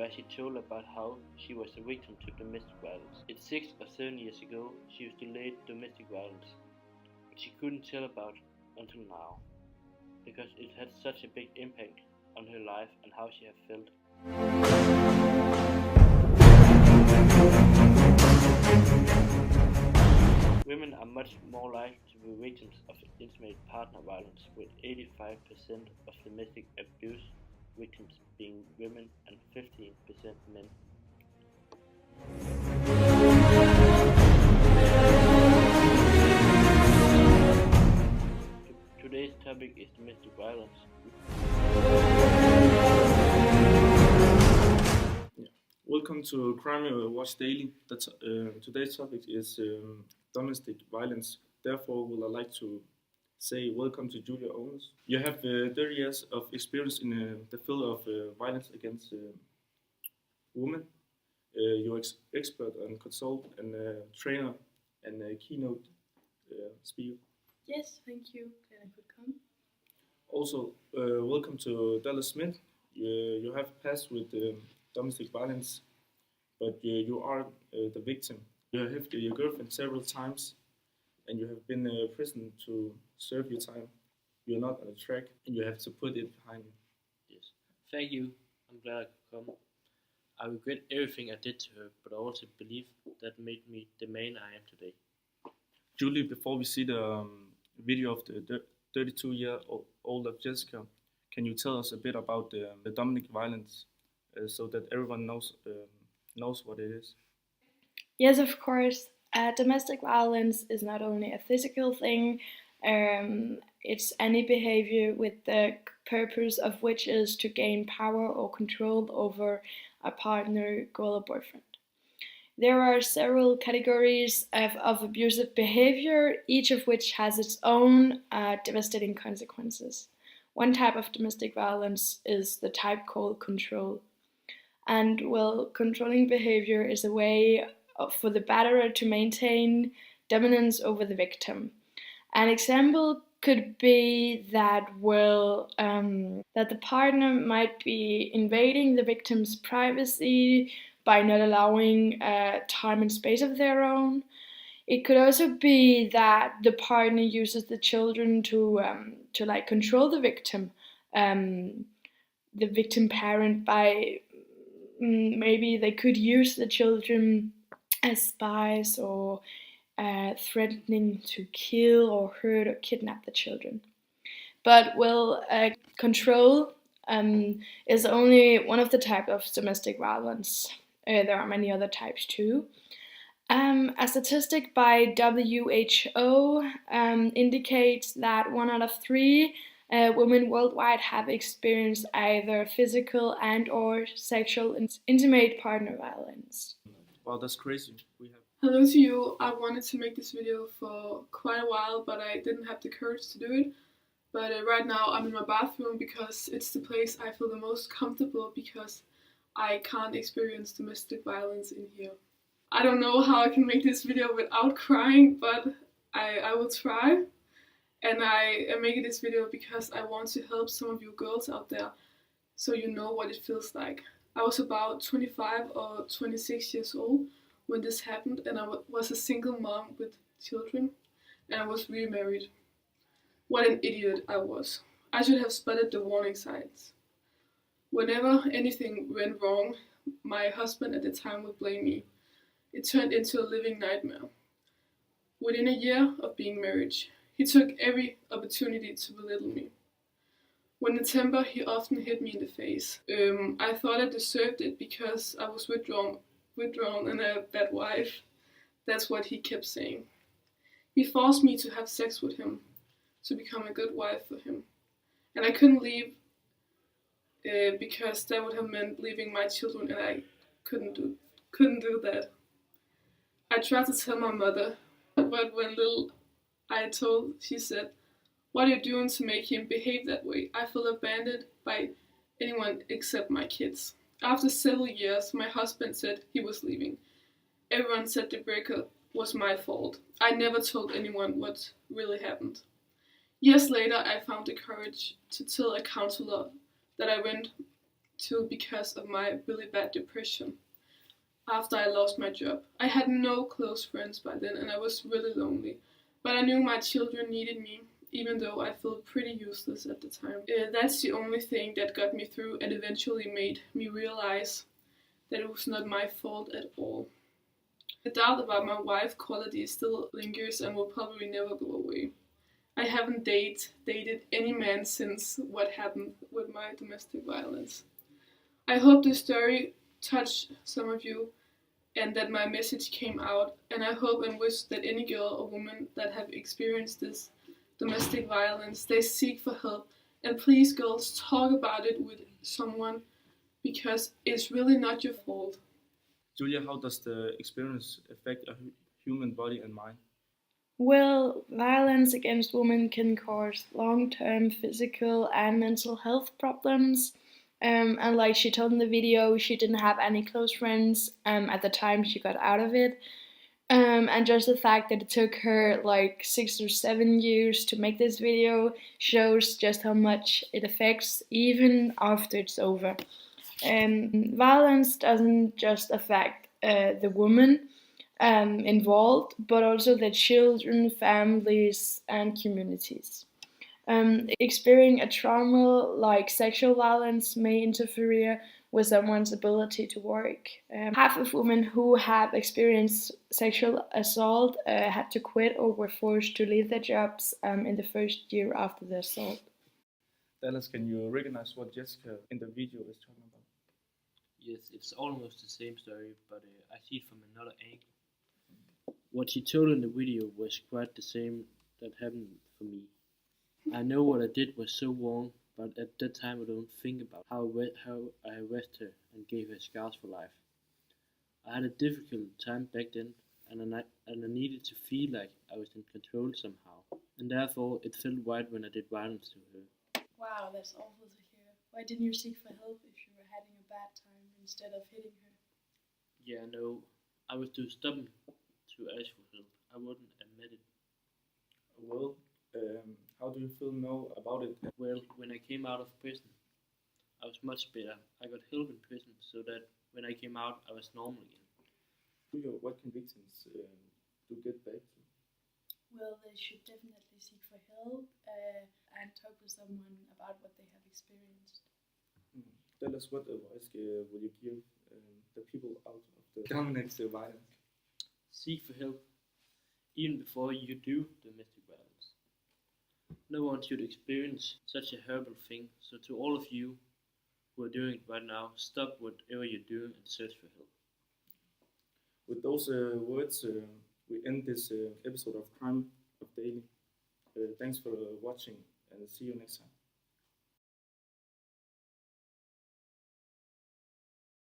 where she told about how she was a victim to domestic violence. It's 6 or 7 years ago she was delayed domestic violence, but she couldn't tell about until now, because it had such a big impact on her life and how she had felt. Women are much more likely to be victims of intimate partner violence, with 85% of domestic abuse victims being women and 15% men. Today's topic is domestic violence. Welcome to Crime Watch Daily. Today's topic is domestic violence. Therefore, would I like to say welcome to Julia Owens. You have 30 years of experience in the field of violence against women. You're expert and consult and trainer and keynote speaker. Yes, thank you that I could come. Also, welcome to Dallas Smith. You have passed with domestic violence, but you are the victim. You have hit your girlfriend several times, and you have been in prison to serve your time. You're not on the track, and you have to put it behind you. Yes, thank you. I'm glad I could come. I regret everything I did to her, but I also believe that made me the man I am today. Julie, before we see the video of the 32-year-old of Jessica, can you tell us a bit about the domestic violence so that everyone knows what it is? Yes, of course. Domestic violence is not only a physical thing, it's any behavior with the purpose of which is to gain power or control over a partner, girl, or boyfriend. There are several categories of abusive behavior, each of which has its own devastating consequences. One type of domestic violence is the type called control. And well, controlling behavior is a way for the batterer to maintain dominance over the victim. An example could be that that the partner might be invading the victim's privacy by not allowing time and space of their own. It could also be that the partner uses the children to control the victim parent by maybe they could use the children as spies or threatening to kill or hurt or kidnap the children. But control is only one of the types of domestic violence. There are many other types too. A statistic by WHO indicates that 1 out of 3 women worldwide have experienced either physical and or sexual intimate partner violence. Wow, that's crazy. Hello to you. I wanted to make this video for quite a while, but I didn't have the courage to do it. But right now I'm in my bathroom because it's the place I feel the most comfortable, because I can't experience domestic violence in here. I don't know how I can make this video without crying, but I will try. And I am making this video because I want to help some of you girls out there, so you know what it feels like. I was about 25 or 26 years old when this happened, and I was a single mom with children, and I was remarried. What an idiot I was. I should have spotted the warning signs. Whenever anything went wrong, my husband at the time would blame me. It turned into a living nightmare. Within a year of being married, he took every opportunity to belittle me. When in temper, he often hit me in the face. I thought I deserved it because I was withdrawn and a bad wife. That's what he kept saying. He forced me to have sex with him, to become a good wife for him. And I couldn't leave because that would have meant leaving my children, and I couldn't do that. I tried to tell my mother, but when little I told, she said, "What are you doing to make him behave that way? I feel abandoned by anyone except my kids." After several years, my husband said he was leaving. Everyone said the breakup was my fault. I never told anyone what really happened. Years later, I found the courage to tell a counselor that I went to because of my really bad depression after I lost my job. I had no close friends by then and I was really lonely. But I knew my children needed me, even though I felt pretty useless at the time. That's the only thing that got me through and eventually made me realize that it was not my fault at all. The doubt about my wife quality still lingers and will probably never go away. I haven't dated any man since what happened with my domestic violence. I hope this story touched some of you and that my message came out, and I hope and wish that any girl or woman that have experienced this domestic violence, they seek for help. And please, girls, talk about it with someone because it's really not your fault. Julia, how does the experience affect a human body and mind? Well, violence against women can cause long-term physical and mental health problems. And like she told in the video, she didn't have any close friends at the time she got out of it. And just the fact that it took her like 6 or 7 years to make this video shows just how much it affects even after it's over. Violence doesn't just affect the woman involved, but also the children, families, and communities. Experiencing a trauma like sexual violence may interfere with someone's ability to work. Half of women who have experienced sexual assault had to quit or were forced to leave their jobs in the first year after the assault. Dallas, can you recognize what Jessica in the video is talking about? Yes, it's almost the same story, but I see it from another angle. What she told in the video was quite the same that happened for me. I know what I did was so wrong, but at that time I don't think about how I harassed her and gave her scars for life. I had a difficult time back then, and I needed to feel like I was in control somehow, and therefore it felt right when I did violence to her. Wow, that's awful to hear. Why didn't you seek for help if you were having a bad time instead of hitting her? Yeah, no, I was too stubborn to ask for help. I wouldn't admit it. Well, how do you feel now about it? Well, when I came out of prison, I was much better. I got help in prison so that when I came out, I was normal again. Julia, what can victims do get back to? Well, they should definitely seek for help and talk with someone about what they have experienced. Tell us what advice would you give the people out of the dominated violence? Seek for help even before you do domestic violence. No one should experience such a horrible thing, so to all of you who are doing it right now, stop whatever you're doing and search for help. With those words, we end this episode of Crime of Daily. Thanks for watching and see you next time.